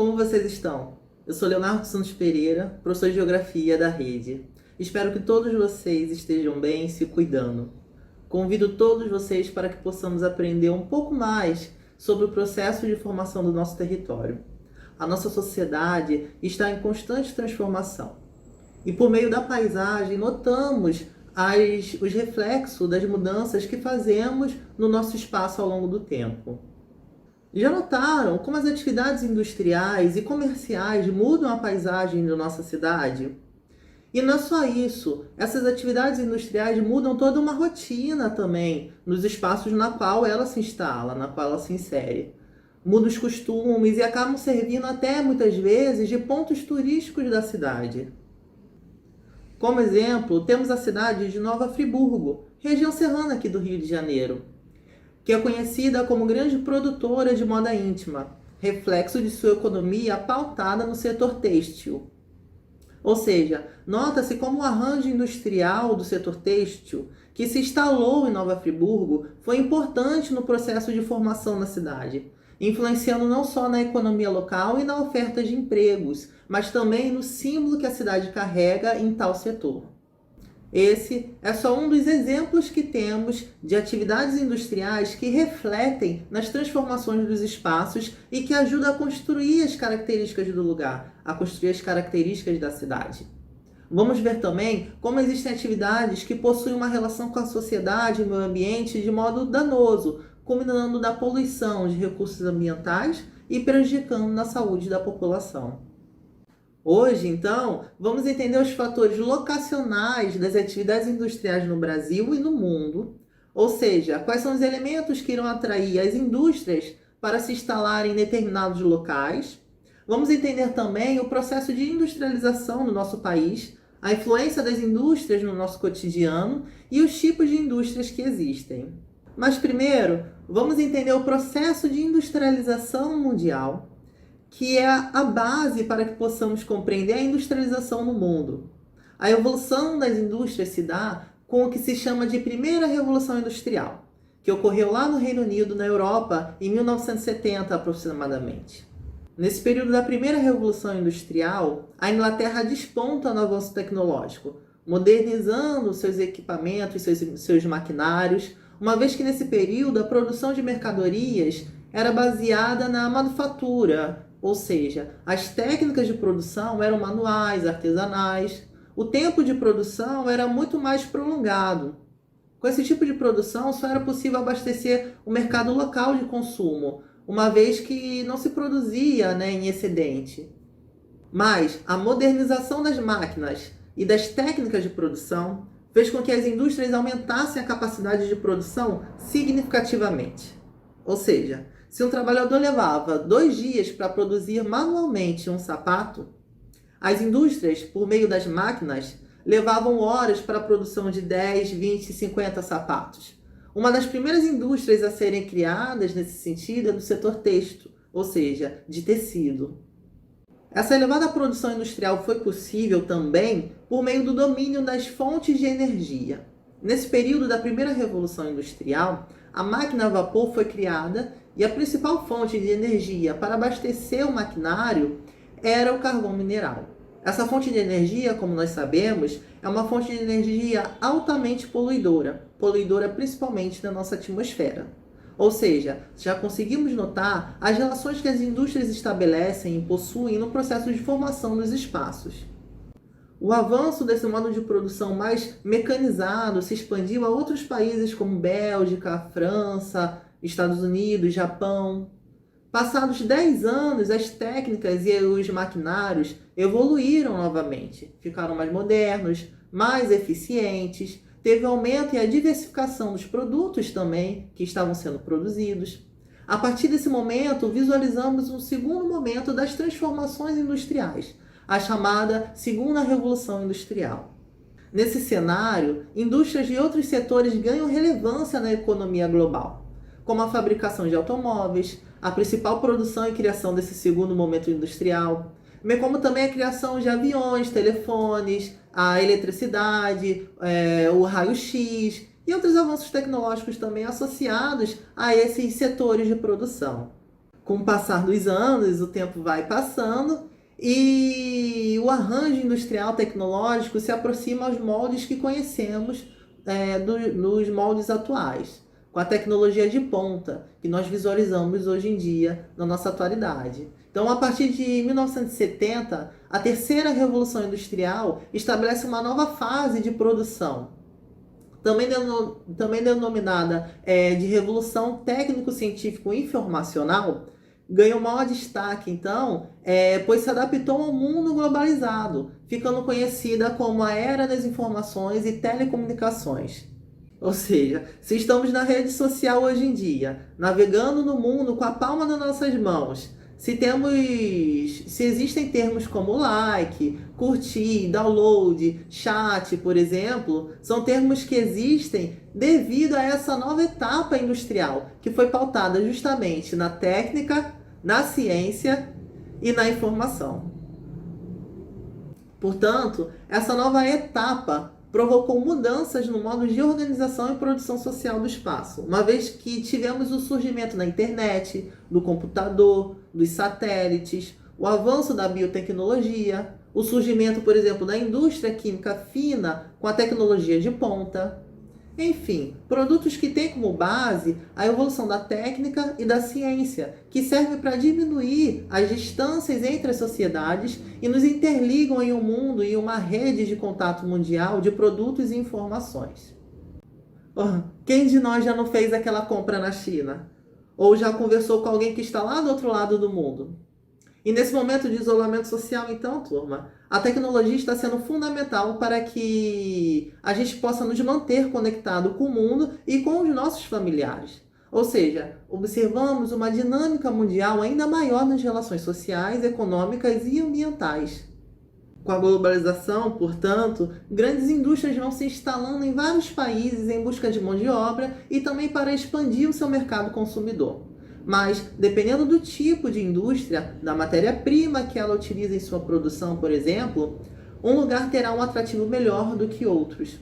como vocês estão? Eu sou Leonardo Santos Pereira, professor de Geografia da Rede. Espero que todos vocês estejam bem e se cuidando. Convido todos vocês para que possamos aprender um pouco mais sobre o processo de formação do nosso território. A nossa sociedade está em constante transformação. E por meio da paisagem, notamos os reflexos das mudanças que fazemos no nosso espaço ao longo do tempo. Já notaram como as atividades industriais e comerciais mudam a paisagem da nossa cidade? E não é só isso, essas atividades industriais mudam toda uma rotina também, nos espaços na qual ela se instala, na qual ela se insere. Mudam os costumes e acabam servindo até, muitas vezes, de pontos turísticos da cidade. Como exemplo, temos a cidade de Nova Friburgo, região serrana aqui do Rio de Janeiro, que é conhecida como grande produtora de moda íntima, reflexo de sua economia pautada no setor têxtil. Ou seja, nota-se como o arranjo industrial do setor têxtil, que se instalou em Nova Friburgo, foi importante no processo de formação da cidade, influenciando não só na economia local e na oferta de empregos, mas também no símbolo que a cidade carrega em tal setor. Esse é só um dos exemplos que temos de atividades industriais que refletem nas transformações dos espaços e que ajudam a construir as características do lugar, a construir as características da cidade. Vamos ver também como existem atividades que possuem uma relação com a sociedade e o meio ambiente de modo danoso, culminando na poluição de recursos ambientais e prejudicando na saúde da população. Hoje, então, vamos entender os fatores locacionais das atividades industriais no Brasil e no mundo, ou seja, quais são os elementos que irão atrair as indústrias para se instalarem em determinados locais. Vamos entender também o processo de industrialização no nosso país, a influência das indústrias no nosso cotidiano e os tipos de indústrias que existem. Mas primeiro, vamos entender o processo de industrialização mundial, que é a base para que possamos compreender a industrialização no mundo. A evolução das indústrias se dá com o que se chama de Primeira Revolução Industrial, que ocorreu lá no Reino Unido, na Europa, em 1970 aproximadamente. Nesse período da Primeira Revolução Industrial, a Inglaterra desponta no avanço tecnológico, modernizando seus equipamentos, seus maquinários, uma vez que nesse período a produção de mercadorias era baseada na manufatura, ou seja, as técnicas de produção eram manuais, artesanais. O tempo de produção era muito mais prolongado. Com esse tipo de produção, só era possível abastecer o mercado local de consumo, uma vez que não se produzia, em excedente. Mas a modernização das máquinas e das técnicas de produção fez com que as indústrias aumentassem a capacidade de produção significativamente. Ou seja, se um trabalhador levava 2 dias para produzir manualmente um sapato, as indústrias, por meio das máquinas, levavam horas para a produção de 10, 20, 50 sapatos. Uma das primeiras indústrias a serem criadas nesse sentido é do setor têxtil, ou seja, de tecido. Essa elevada produção industrial foi possível também por meio do domínio das fontes de energia. Nesse período da primeira Revolução Industrial, a máquina a vapor foi criada e a principal fonte de energia para abastecer o maquinário era o carvão mineral. Essa fonte de energia, como nós sabemos, é uma fonte de energia altamente poluidora principalmente na nossa atmosfera. Ou seja, já conseguimos notar as relações que as indústrias estabelecem e possuem no processo de formação dos espaços. O avanço desse modo de produção mais mecanizado se expandiu a outros países como Bélgica, França, Estados Unidos, Japão. Passados 10 anos, as técnicas e os maquinários evoluíram novamente, ficaram mais modernos, mais eficientes, teve aumento e a diversificação dos produtos também que estavam sendo produzidos. A partir desse momento, visualizamos um segundo momento das transformações industriais, a chamada Segunda Revolução Industrial. Nesse cenário, indústrias de outros setores ganham relevância na economia global, como a fabricação de automóveis, a principal produção e criação desse segundo momento industrial, bem como também a criação de aviões, telefones, a eletricidade, o raio-x e outros avanços tecnológicos também associados a esses setores de produção. Com o passar dos anos, o tempo vai passando e o arranjo industrial tecnológico se aproxima aos moldes que conhecemos nos moldes atuais, com a tecnologia de ponta que nós visualizamos hoje em dia na nossa atualidade. Então, a partir de 1970, a terceira revolução industrial estabelece uma nova fase de produção, também denominada de Revolução Técnico-Científico-Informacional, ganhou maior destaque, então, pois se adaptou ao mundo globalizado, ficando conhecida como a Era das Informações e Telecomunicações. Ou seja, se estamos na rede social hoje em dia, navegando no mundo com a palma das nossas mãos, se existem termos como like, curtir, download, chat, por exemplo, são termos que existem devido a essa nova etapa industrial, que foi pautada justamente na técnica, na ciência e na informação. Portanto, essa nova etapa provocou mudanças no modo de organização e produção social do espaço, uma vez que tivemos o surgimento da internet, do computador, dos satélites, o avanço da biotecnologia, o surgimento, por exemplo, da indústria química fina com a tecnologia de ponta. Enfim, produtos que têm como base a evolução da técnica e da ciência, que servem para diminuir as distâncias entre as sociedades e nos interligam em um mundo e uma rede de contato mundial de produtos e informações. Quem de nós já não fez aquela compra na China? Ou já conversou com alguém que está lá do outro lado do mundo? E nesse momento de isolamento social, então, turma, a tecnologia está sendo fundamental para que a gente possa nos manter conectado com o mundo e com os nossos familiares. Ou seja, observamos uma dinâmica mundial ainda maior nas relações sociais, econômicas e ambientais. Com a globalização, portanto, grandes indústrias vão se instalando em vários países em busca de mão de obra e também para expandir o seu mercado consumidor. Mas, dependendo do tipo de indústria, da matéria-prima que ela utiliza em sua produção, por exemplo, um lugar terá um atrativo melhor do que outros.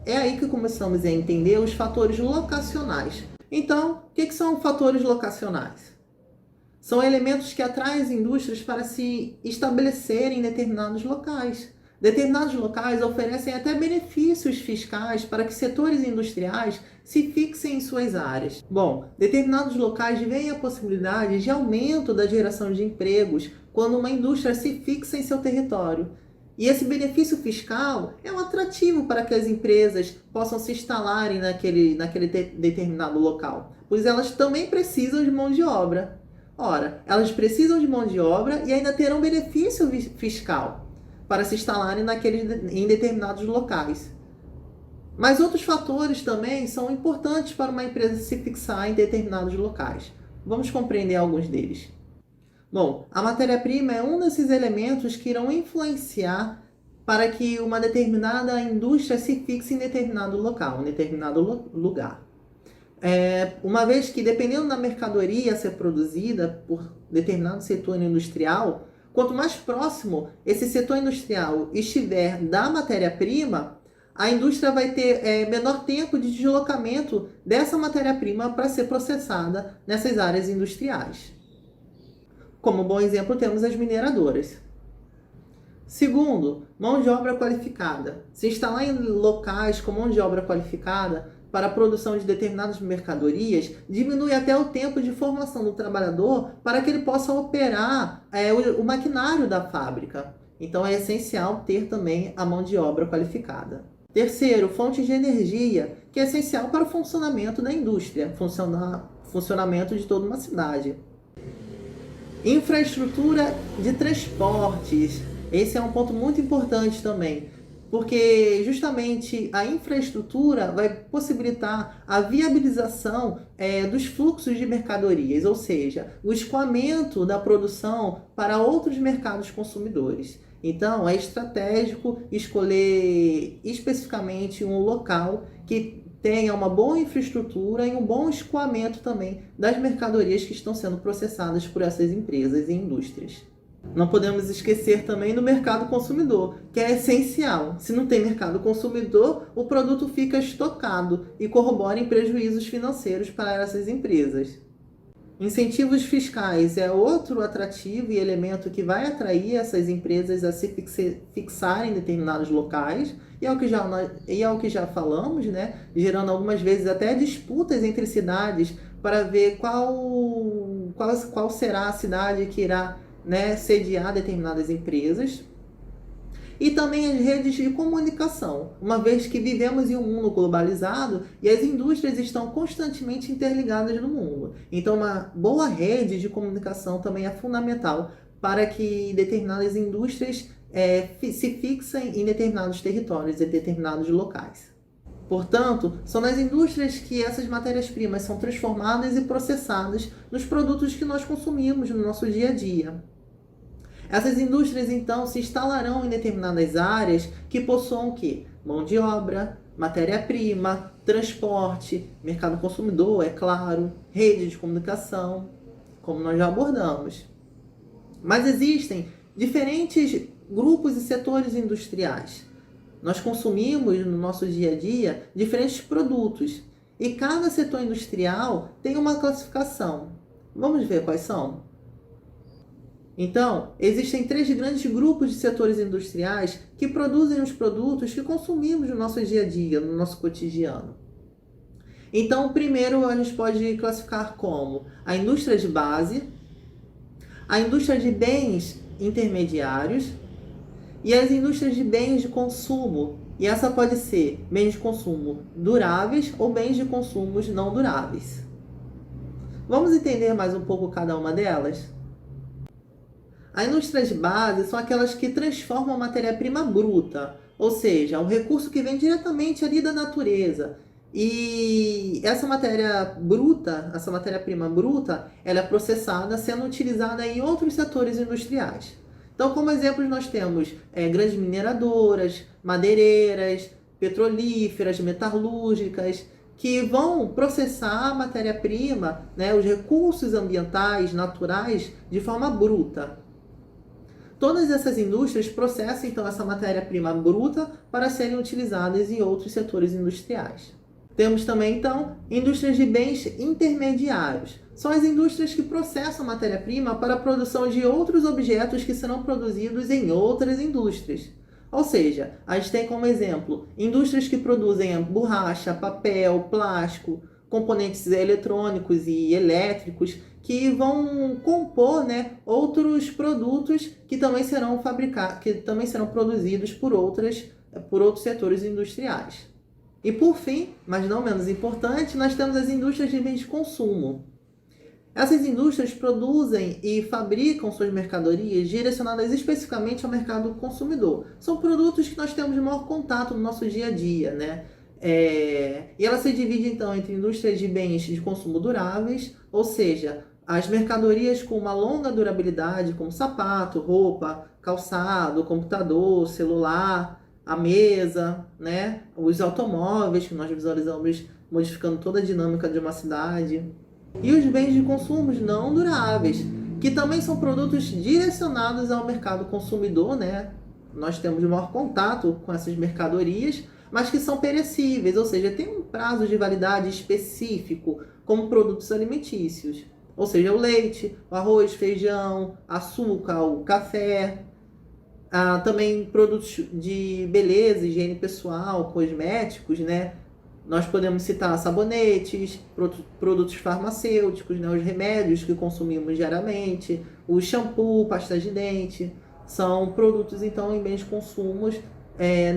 É aí que começamos a entender os fatores locacionais. Então, o que são fatores locacionais? São elementos que atraem as indústrias para se estabelecerem em determinados locais. Determinados locais oferecem até benefícios fiscais para que setores industriais se fixem em suas áreas. Bom, determinados locais veem a possibilidade de aumento da geração de empregos quando uma indústria se fixa em seu território. E esse benefício fiscal é um atrativo para que as empresas possam se instalarem naquele determinado local, pois elas também precisam de mão de obra. Ora, elas precisam de mão de obra e ainda terão benefício fiscal para se instalarem em determinados locais. Mas outros fatores também são importantes para uma empresa se fixar em determinados locais. Vamos compreender alguns deles. Bom, a matéria-prima é um desses elementos que irão influenciar para que uma determinada indústria se fixe em determinado local, em determinado lugar. Uma vez que, dependendo da mercadoria a ser produzida por determinado setor industrial, quanto mais próximo esse setor industrial estiver da matéria-prima, a indústria vai ter menor tempo de deslocamento dessa matéria-prima para ser processada nessas áreas industriais. Como bom exemplo, temos as mineradoras. Segundo, mão de obra qualificada. Se instalar em locais com mão de obra qualificada para a produção de determinadas mercadorias, diminui até o tempo de formação do trabalhador para que ele possa operar o maquinário da fábrica. Então é essencial ter também a mão de obra qualificada. Terceiro, fontes de energia, que é essencial para o funcionamento da indústria, funcionamento de toda uma cidade. Infraestrutura de transportes. Esse é um ponto muito importante também, porque justamente a infraestrutura vai possibilitar a viabilização dos fluxos de mercadorias, ou seja, o escoamento da produção para outros mercados consumidores. Então, é estratégico escolher especificamente um local que tenha uma boa infraestrutura e um bom escoamento também das mercadorias que estão sendo processadas por essas empresas e indústrias. Não podemos esquecer também do mercado consumidor, que é essencial. Se não tem mercado consumidor, o produto fica estocado e corrobora em prejuízos financeiros para essas empresas. Incentivos fiscais é outro atrativo e elemento que vai atrair essas empresas a se fixarem em determinados locais, e é o que já falamos, né? Gerando algumas vezes até disputas entre cidades para ver qual será a cidade que irá, né, sediar determinadas empresas. E também as redes de comunicação, uma vez que vivemos em um mundo globalizado e as indústrias estão constantemente interligadas no mundo. Então, uma boa rede de comunicação também é fundamental para que determinadas indústrias se fixem em determinados territórios e determinados locais. Portanto, são nas indústrias que essas matérias-primas são transformadas e processadas nos produtos que nós consumimos no nosso dia a dia. Essas indústrias, então, se instalarão em determinadas áreas que possuam o quê? Mão de obra, matéria-prima, transporte, mercado consumidor, é claro, rede de comunicação, como nós já abordamos. Mas existem diferentes grupos e setores industriais. Nós consumimos no nosso dia a dia diferentes produtos e cada setor industrial tem uma classificação. Vamos ver quais são? Então, existem 3 grandes grupos de setores industriais que produzem os produtos que consumimos no nosso dia a dia, no nosso cotidiano. Então, o primeiro a gente pode classificar como a indústria de base, a indústria de bens intermediários e as indústrias de bens de consumo. E essa pode ser bens de consumo duráveis ou bens de consumo não duráveis. Vamos entender mais um pouco cada uma delas? A indústria de base são aquelas que transformam a matéria-prima bruta, ou seja, um recurso que vem diretamente ali da natureza. E essa matéria-prima bruta, ela é processada, sendo utilizada em outros setores industriais. Então, como exemplos, nós temos grandes mineradoras, madeireiras, petrolíferas, metalúrgicas, que vão processar a matéria-prima, né, os recursos ambientais, naturais, de forma bruta. Todas essas indústrias processam, então, essa matéria-prima bruta para serem utilizadas em outros setores industriais. Temos também, então, indústrias de bens intermediários. São as indústrias que processam a matéria-prima para a produção de outros objetos que serão produzidos em outras indústrias. Ou seja, a gente tem como exemplo indústrias que produzem borracha, papel, plástico, componentes eletrônicos e elétricos que vão compor, né, outros produtos que também serão produzidos por outros setores industriais. E por fim, mas não menos importante, nós temos as indústrias de bens de consumo. Essas indústrias produzem e fabricam suas mercadorias direcionadas especificamente ao mercado consumidor. São produtos que nós temos de maior contato no nosso dia a dia, né? E ela se divide, então, entre indústrias de bens de consumo duráveis, ou seja, as mercadorias com uma longa durabilidade, como sapato, roupa, calçado, computador, celular, a mesa, né? Os automóveis que nós visualizamos modificando toda a dinâmica de uma cidade. E os bens de consumo não duráveis, que também são produtos direcionados ao mercado consumidor, né? Nós temos maior contato com essas mercadorias, mas que são perecíveis, ou seja, tem um prazo de validade específico, como produtos alimentícios. Ou seja, o leite, o arroz, feijão, açúcar, o café. Também produtos de beleza, higiene pessoal, cosméticos, né? Nós podemos citar sabonetes, produtos farmacêuticos, né? Os remédios que consumimos diariamente, o shampoo, pasta de dente, são produtos, então, em bens de consumo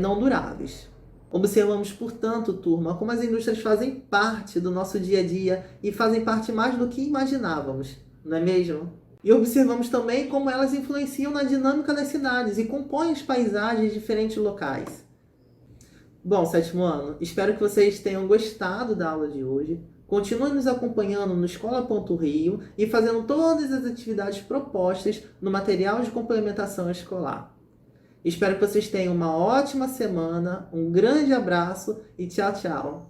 não duráveis. Observamos, portanto, turma, como as indústrias fazem parte do nosso dia a dia e fazem parte mais do que imaginávamos, não é mesmo? E observamos também como elas influenciam na dinâmica das cidades e compõem as paisagens de diferentes locais. Bom, 7º ano, espero que vocês tenham gostado da aula de hoje. Continuem nos acompanhando no Escola.Rio e fazendo todas as atividades propostas no material de complementação escolar. Espero que vocês tenham uma ótima semana, um grande abraço e tchau, tchau!